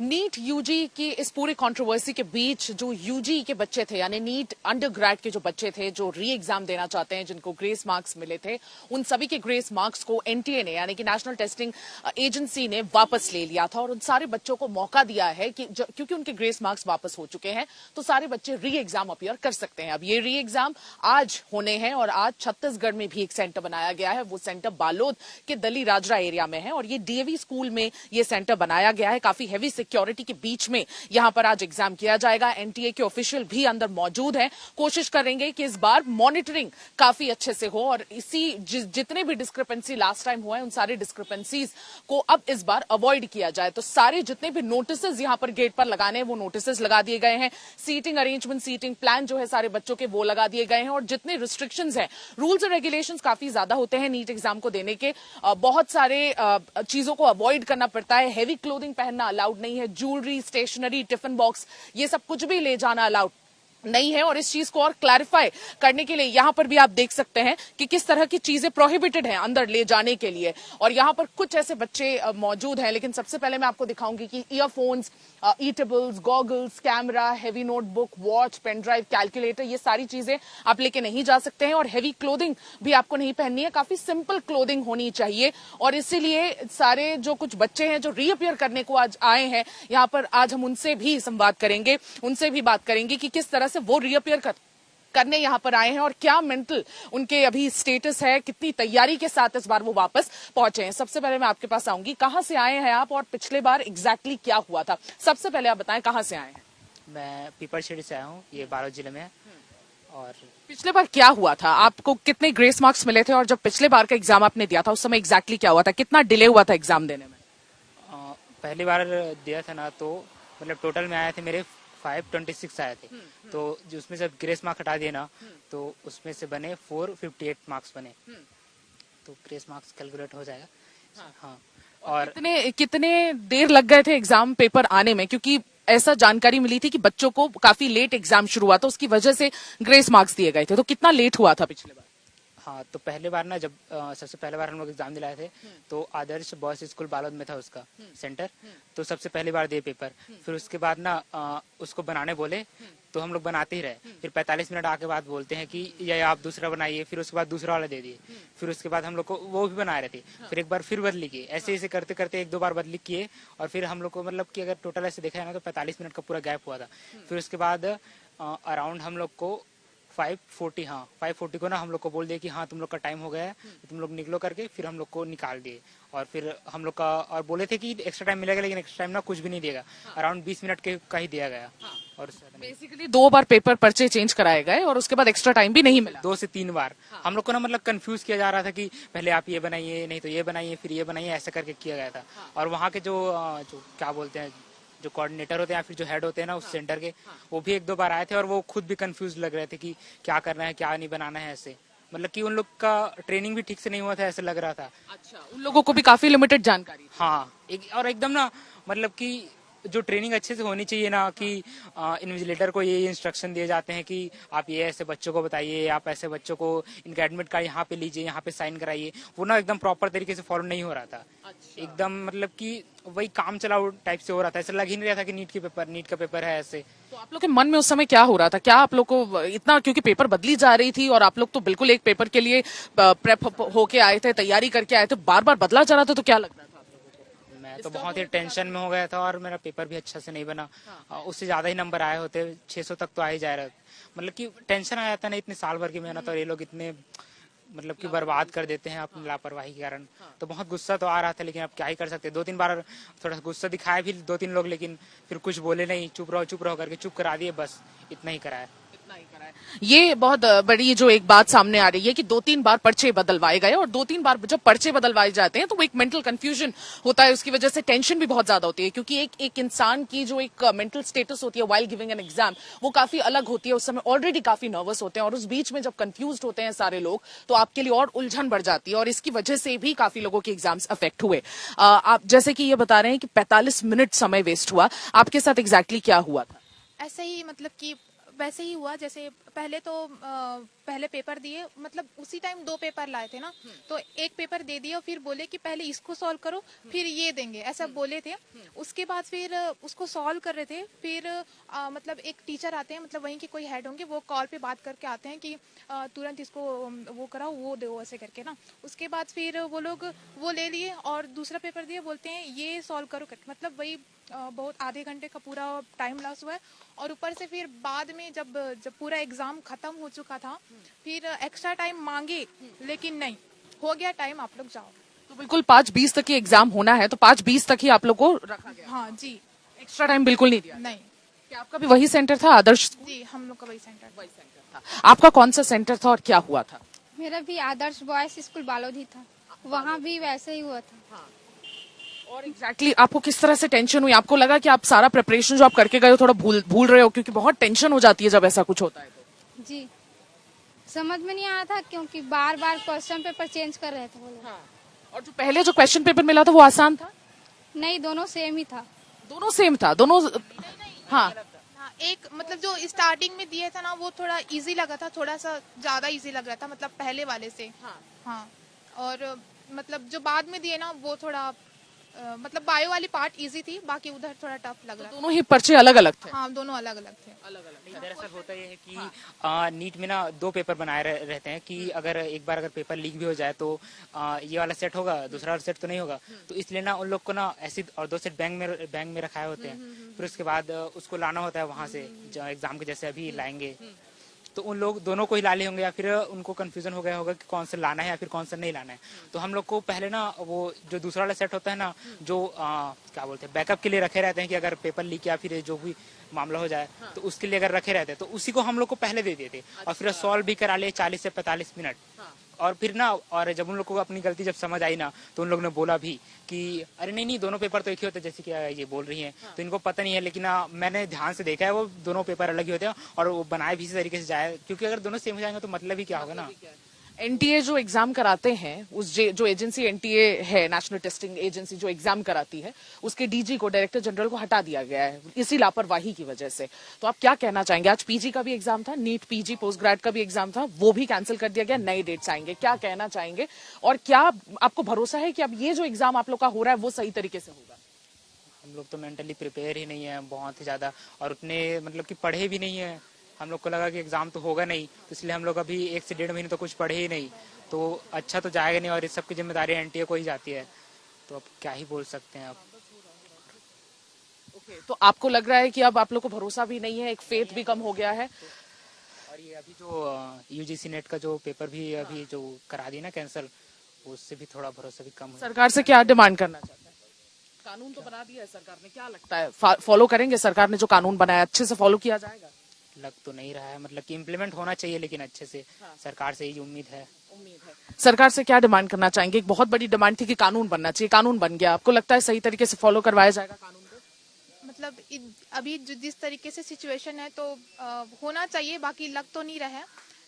NEET UG की इस पूरी कंट्रोवर्सी के बीच जो यूजी के बच्चे थे यानी नीट अंडरग्रेड के जो बच्चे थे जो री एग्जाम देना चाहते हैं जिनको ग्रेस मार्क्स मिले थे उन सभी के ग्रेस मार्क्स को एनटीए ने यानी कि नेशनल टेस्टिंग एजेंसी ने वापस ले लिया था और उन सारे बच्चों को मौका दिया है कि क्योंकि उनके ग्रेस मार्क्स वापस हो चुके हैं तो सारे बच्चे री एग्जाम अपीयर कर सकते हैं। अब ये री एग्जाम आज होने हैं और आज छत्तीसगढ़ में भी एक सेंटर बनाया गया है। वो सेंटर बालोद के दली राजरा एरिया में है और ये डीएवी स्कूल में ये सेंटर बनाया गया है। काफी हैवी सिक्योरिटी के बीच में यहां पर आज एग्जाम किया जाएगा। एनटीए के ऑफिशियल भी अंदर मौजूद हैं। कोशिश करेंगे कि इस बार मॉनिटरिंग काफी अच्छे से हो और जितने भी डिस्क्रिपेंसी लास्ट टाइम हुआ है उन सारी डिस्क्रिपेंसीज को अब इस बार अवॉइड किया जाए। तो सारे जितने भी नोटिसेस यहां पर गेट पर लगाने हैं वो नोटिसेस लगा दिए गए हैं। सीटिंग अरेंजमेंट सीटिंग प्लान जो है सारे बच्चों के वो लगा दिए गए हैं और जितने रिस्ट्रिक्शंस हैं रूल्स और रेगुलेशंस काफी ज्यादा होते हैं नीट एग्जाम को देने के। बहुत सारे चीजों को अवॉइड करना पड़ता है। हैवी क्लोथिंग पहनना अलाउड नहीं है। ज्वेलरी स्टेशनरी टिफिन बॉक्स ये सब कुछ भी ले जाना अलाउड नहीं है। और इस चीज को और क्लैरिफाई करने के लिए यहां पर भी आप देख सकते हैं कि किस तरह की चीजें प्रोहिबिटेड हैं अंदर ले जाने के लिए। और यहां पर कुछ ऐसे बच्चे मौजूद हैं लेकिन सबसे पहले मैं आपको दिखाऊंगी कि earphones eatables goggles camera heavy notebook watch pen drive calculator ये सारी चीजें आप लेके नहीं जा सकते हैं और हैवी क्लोथिंग भी आपको नहीं पहननी है। काफी सिंपल क्लोथिंग होनी चाहिए और इसीलिए सारे जो कुछ बच्चे हैं जो रीअपियर करने को आज आए हैं यहां पर आज हम उनसे भी संवाद करेंगे उनसे भी बात करेंगे कि किस तरह से वो रीअपियर करने यहां पर आए हैं और क्या मेंटल उनके अभी स्टेटस है कितनी तैयारी के साथ इस बार वो वापस पहुंचे हैं। सबसे पहले मैं आपके पास आऊंगी। कहां से आए हैं आप और पिछले बार एग्जैक्टली क्या हुआ था? सबसे पहले आप बताएं कहां से आए हैं। मैं पीपलशेड़ी से आया हूँ, ये बालोद जिले में है। और पिछले बार क्या हुआ था? आपको कितने ग्रेस मार्क्स मिले थे और जब पिछले बार का एग्जाम आपने दिया था उस समय एग्जैक्टली क्या हुआ था? कितना डिले हुआ था एग्जाम देने में? पहली बार दिया था ना तो मतलब टोटल में आए थे मेरे 526 आए थे। तो जो उसमें से ग्रेस मार्क्स हटा दिए ना तो उसमें से बने 458 मार्क्स बने। तो ग्रेस मार्क्स कैलकुलेट हो जाएगा। हाँ। और कितने देर लग गए थे एग्जाम पेपर आने में? क्योंकि ऐसा जानकारी मिली थी कि बच्चों को काफी लेट एग्जाम शुरू हुआ था उसकी वजह से ग्रेस मार्क्स दिए गए थे। तो कितना लेट हुआ था पिछले बार? हाँ, तो पहले बार ना जब सबसे पहले बार हम लोग एग्जाम दिलाए थे तो आदर्श बॉयज स्कूल बालोद में था उसका सेंटर। तो सबसे पहली बार दिए पेपर। फिर उसके बाद ना उसको बनाने बोले तो हम लोग बनाते ही रहे। फिर 45 मिनट आके बाद बोलते हैं कि ये आप दूसरा बनाइए। फिर उसके बाद दूसरा वाला दे दिए। फिर उसके बाद हम लोग को वो भी बना रहे थे। फिर एक बार फिर बदली किए। ऐसे ऐसे करते करते एक दो बार बदली किए और फिर हम लोग को मतलब कि अगर टोटल ऐसे देखा है ना तो 45 मिनट का पूरा गैप हुआ था। फिर उसके बाद अराउंड हम लोग को 540 को ना हम लोग को बोल दिए कि हाँ तुम लोग का टाइम हो गया है तुम लोग निकलो करके। फिर हम लोग को निकाल दिए और फिर हम लोग का और बोले थे कि एक्स्ट्रा टाइम मिलेगा लेकिन एक्स्ट्रा टाइम ना कुछ भी नहीं देगा। अराउंड 20 मिनट के का ही दिया गया। और बेसिकली 2 बार पेपर पर्चे चेंज कराए गए और उसके बाद एक्स्ट्रा टाइम भी नहीं मिला। 2 से 3 बार हम लोग को ना मतलब कंफ्यूज किया जा रहा था कि पहले आप ये बनाइए नहीं तो ये बनाइए फिर ये बनाइए ऐसा करके किया गया था। और वहाँ के जो क्या बोलते हैं जो कोऑर्डिनेटर होते हैं या फिर जो हेड होते हैं ना उस सेंटर के वो भी एक दो बार आए थे और वो खुद भी कंफ्यूज लग रहे थे कि क्या करना है क्या नहीं बनाना है। ऐसे मतलब कि उन लोग का ट्रेनिंग भी ठीक से नहीं हुआ था ऐसे लग रहा था। अच्छा, उन लोगों को भी काफी लिमिटेड जानकारी। हाँ और एकदम ना मतलब कि जो ट्रेनिंग अच्छे से होनी चाहिए ना कि इन्विजिलेटर को ये इंस्ट्रक्शन दिए जाते हैं कि आप ये ऐसे बच्चों को बताइए आप ऐसे बच्चों को इनका एडमिट कार्ड यहाँ पे लीजिए यहाँ पे साइन कराइए। वो ना एकदम प्रॉपर तरीके से फॉलो नहीं हो रहा था। अच्छा। एकदम मतलब कि वही काम चलाओ टाइप से हो रहा था। ऐसा लग ही नहीं रहा था कि नीट का पेपर है ऐसे। तो आप लोग के मन में उस समय क्या हो रहा था? क्या आप लोग को इतना क्योंकि पेपर बदली जा रही थी और आप लोग तो बिल्कुल एक पेपर के लिए प्रेप होके आए थे तैयारी करके आए थे बार बार बदला जा रहा था तो क्या लगता था? मैं तो बहुत ही टेंशन में हो गया था और मेरा पेपर भी अच्छा से नहीं बना। उससे ज्यादा ही नंबर आए होते 600 तक तो आ ही जा रहा। मतलब कि टेंशन आ जाता ना इतने साल भर की मेहनत और ये लोग इतने मतलब कि बर्बाद कर देते हैं अपनी लापरवाही के कारण। तो बहुत गुस्सा तो आ रहा था लेकिन अब क्या ही कर सकते। 2-3 बार थोड़ा गुस्सा दिखाया भी 2-3 लोग लेकिन फिर कुछ बोले नहीं। चुप रहो करके चुप करा दिए बस इतना ही कराया। ये बहुत बड़ी जो एक बात सामने आ रही है कि 2-3 बार पर्चे बदलवाए गए और 2-3 बार जब पर्चे बदलवाए जाते हैं तो वो एक मेंटल कंफ्यूजन होता है। उसकी वजह से टेंशन भी बहुत ज्यादा होती है क्योंकि एक इंसान की जो एक मेंटल स्टेटस होती है व्हाइल गिविंग एन एग्जाम वो काफी अलग होती है। उस समय ऑलरेडी काफी नर्वस होते हैं और उस बीच में जब कंफ्यूज होते हैं सारे लोग तो आपके लिए और उलझन बढ़ जाती है और इसकी वजह से भी काफी लोगों के एग्जाम्स अफेक्ट हुए। आप जैसे कि ये बता रहे हैं कि 45 मिनट समय वेस्ट हुआ। आपके साथ एग्जैक्टली क्या हुआ था? ऐसे ही मतलब कि वैसे ही हुआ जैसे पहले तो पहले पेपर दिए, मतलब उसी टाइम 2 पेपर लाए थे ना, तो एक पेपर दे दिया और फिर बोले कि पहले इसको सॉल्व करो फिर ये देंगे, ऐसा बोले थे। उसके बाद फिर उसको सॉल्व कर रहे थे, फिर मतलब एक टीचर आते हैं, मतलब वहीं के कोई हेड होंगे, वो कॉल पे बात करके आते हैं कि तुरंत इसको वो कराओ, वो दो, ऐसे करके ना। उसके बाद फिर वो लोग वो ले लिए और दूसरा पेपर दिए, बोलते हैं ये सॉल्व करो करके, मतलब वही बहुत आधे घंटे का पूरा टाइम लॉस हुआ है। और ऊपर से फिर बाद में जब पूरा एग्जाम खत्म हो चुका था, फिर एक्स्ट्रा टाइम मांगे, लेकिन नहीं, हो गया टाइम, आप लोग जाओ। तो बिल्कुल 5:20 तक ही एग्जाम होना है, तो 5:20 तक ही आप लोग को रखा गया, हाँ जी। एक्स्ट्रा टाइम बिल्कुल नहीं दिया? नहीं क्या आपका भी वही सेंटर था, आदर्श स्कूल? जी, हम लोग का वही सेंटर था। आपका कौन सा सेंटर था और क्या हुआ था? मेरा भी आदर्श बॉयज स्कूल बालोद ही था, वहाँ भी वैसे ही हुआ था। और एग्जैक्टली आपको किस तरह से टेंशन हुई? आपको लगा कि आप सारा प्रिपरेशन जो आप करके गए हो थोड़ा भूल रहे हो, क्योंकि बहुत टेंशन हो जाती है जब ऐसा कुछ होता है तो। जी, समझ में नहीं आया था क्योंकि बार बार क्वेश्चन पेपर चेंज कर रहे थे वो लोग। और जो पहले जो क्वेश्चन पेपर मिला था वो आसान था? नहीं, दोनों सेम ही था। दोनों सेम था? दोनों हाँ, एक मतलब जो स्टार्टिंग में दिए था ना, वो थोड़ा इजी लगा था, थोड़ा सा ज्यादा इजी लग रहा था, मतलब पहले वाले से। हाँ, और मतलब जो बाद में दिए ना, वो थोड़ा मतलब बायो वाली पार्ट इजी थी, बाकी उधर थोड़ा टफ लग रहा था। दोनों ही पर्चे अलग अलग थे? हाँ, दोनों अलग अलग थे। दरअसल होता ये है कि नीट में ना 2 पेपर बनाए रहते हैं कि अगर एक बार अगर पेपर लीक भी हो जाए तो ये वाला सेट होगा, दूसरा वाला सेट तो नहीं होगा। तो इसलिए ना उन लोग को ना ऐसे और 2 सेट बैंक में रखाए होते हैं, फिर उसके बाद उसको लाना होता है वहां से, एग्जाम के जैसे अभी लाएंगे। तो उन लोग दोनों को ही लाले होंगे या फिर उनको कंफ्यूजन हो गया होगा कि कौन सा लाना है या फिर कौन सा नहीं लाना है। तो हम लोग को पहले ना वो जो दूसरा वाला सेट होता है ना, जो क्या बोलते हैं, बैकअप के लिए रखे रहते हैं कि अगर पेपर लीक या फिर जो भी मामला हो जाए तो उसके लिए अगर रखे रहते हैं, तो उसी को हम लोग को पहले दे देते और फिर सॉल्व भी करा लिए 40 से 45 मिनट। और फिर ना, और जब उन लोग को अपनी गलती जब समझ आई ना, तो उन लोग ने बोला भी कि अरे नहीं दोनों पेपर तो एक ही होते हैं, जैसे कि ये बोल रही हैं। तो इनको पता नहीं है, लेकिन मैंने ध्यान से देखा है, वो दोनों पेपर अलग ही होते हैं और वो बनाए भी इसी तरीके से जाए, क्योंकि अगर दोनों सेम हो जाएंगे तो मतलब ही क्या होगा ना। एनटीए जो एग्जाम कराते हैं, उस जो एजेंसी एनटीए है, नेशनल टेस्टिंग एजेंसी, जो एग्जाम कराती है, उसके डीजी को, डायरेक्टर जनरल को हटा दिया गया है इसी लापरवाही की वजह से। तो आप क्या कहना चाहेंगे? आज पीजी का भी एग्जाम था, नीट पीजी पोस्ट ग्रेड का भी एग्जाम था, वो भी कैंसिल कर दिया गया, नए डेट्स आएंगे, क्या कहना चाहेंगे? और क्या आपको भरोसा है कि अब ये जो एग्जाम आप लोग का हो रहा है वो सही तरीके से होगा? हम लोग तो मेंटली प्रिपेयर ही नहीं है बहुत ही ज्यादा, और उतने मतलब कि पढ़े भी नहीं है। हम लोग को लगा कि एग्जाम तो होगा नहीं, तो इसलिए हम लोग अभी 1 से 1.5 महीने तो कुछ पढ़े ही नहीं, तो अच्छा तो जाएगा नहीं, और इस सब की जिम्मेदारी एनटीए को ही जाती है। तो अब क्या ही बोल सकते हैं अब। ओके, तो आपको लग रहा है कि अब आप लोग को भरोसा भी नहीं है, एक फेथ भी कम हो गया है? और ये अभी जो यूजीसी नेट का जो पेपर भी अभी जो करा दिया ना कैंसिल, उससे भी थोड़ा भरोसा भी कम हो। सरकार से क्या डिमांड करना चाहते हैं? कानून तो बना दिया है सरकार ने, क्या लगता है फॉलो करेंगे? सरकार ने जो कानून बनाया अच्छे से फॉलो किया जाएगा? लग तो नहीं रहा है, मतलब कि इम्प्लीमेंट होना चाहिए, लेकिन अच्छे से। सरकार से ही उम्मीद है। सरकार से क्या डिमांड करना चाहेंगे? एक बहुत बड़ी डिमांड थी कि कानून बनना चाहिए, कानून बन गया, आपको लगता है सही तरीके से फॉलो करवाया जाएगा कानून को? मतलब अभी जिस तरीके से सिचुएशन है तो होना चाहिए, बाकी लग तो नहीं रहा है,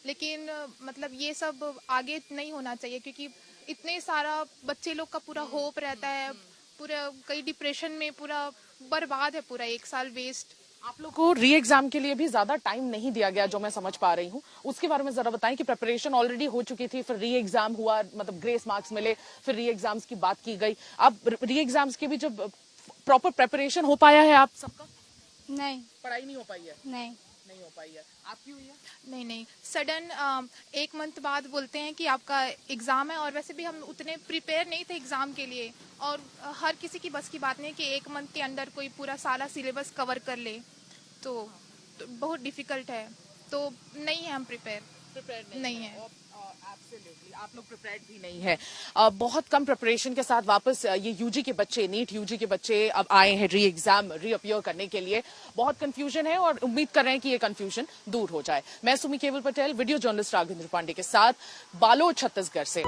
लेकिन मतलब ये सब आगे नहीं होना चाहिए, क्योंकि इतने सारा बच्चे लोग का पूरा होप रहता है, पूरा कई डिप्रेशन में पूरा बर्बाद है, पूरा 1 साल वेस्ट। आप लोग को री एग्जाम के लिए भी ज्यादा टाइम नहीं दिया गया, जो मैं समझ पा रही हूँ, उसके बारे में जरा बताएं कि प्रिपरेशन ऑलरेडी हो चुकी थी, फिर री एग्जाम हुआ, मतलब ग्रेस मार्क्स मिले, फिर री एग्जाम्स की बात की गई, अब री एग्जाम्स की भी जब प्रॉपर प्रिपरेशन हो पाया है आप सबका? नहीं, पढ़ाई नहीं हो पाई है? नहीं, नहीं हो पाई है। आपकी हुई है? नहीं, सडन 1 मंथ बाद बोलते हैं कि आपका एग्जाम है, और वैसे भी हम उतने प्रिपेयर नहीं थे एग्जाम के लिए, और हर किसी की बस की बात नहीं कि 1 मंथ के अंदर कोई पूरा सारा सिलेबस कवर कर ले, तो बहुत डिफिकल्ट है, तो नहीं है हम प्रिपेयर नहीं है। एब्सोल्युटली, आप लोग प्रिपेयर्ड भी नहीं है। बहुत कम प्रिपरेशन के साथ वापस ये यूजी के बच्चे, नीट यूजी के बच्चे अब आए हैं री एग्जाम रीअपियर करने के लिए। बहुत कंफ्यूजन है और उम्मीद कर रहे हैं कि ये कंफ्यूजन दूर हो जाए। मैं सुमी केवल पटेल, वीडियो जर्नलिस्ट राघवेंद्र पांडे के साथ, बालोद, छत्तीसगढ़ से।